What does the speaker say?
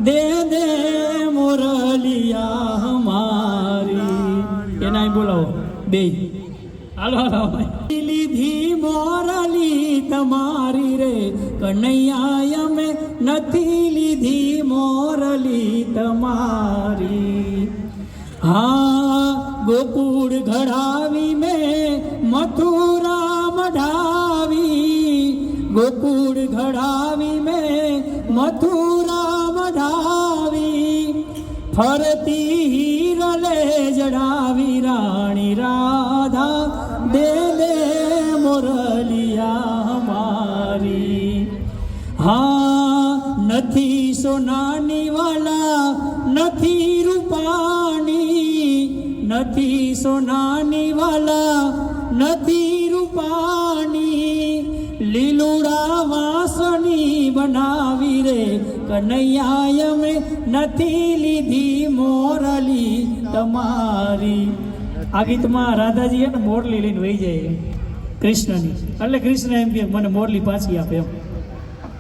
દે દે મોરલિયા હમારી. એના બોલાવો બે. હાલો હાલો. લીધી મોરલી તમારી રે કનૈયા અમે નથી લીધી મોરલી તમારી. હા ગોકુળ ઘડાવી મેં મથુરા મઢાવી. ગોકુળ ઘડાવી મેં મથુરા મઢાવી. ફરતી હીરલે જડાવી રાણી રાધા દે દે મોરલિયા હમારી. હા નથી સોનાની વાલા નથી રૂપાની. નથી સોનાની વાલા નથી રૂપાની. લીલુડા વાસણી બનાવી રે કનૈયા અમે નથી લીધી મોરલી તમારી. આ ગીતમાં રાધાજી ને મોરલી લઈને વહી જાય કૃષ્ણની, એટલે કૃષ્ણ એમ કે મને મોરલી પાછી આપે એમ.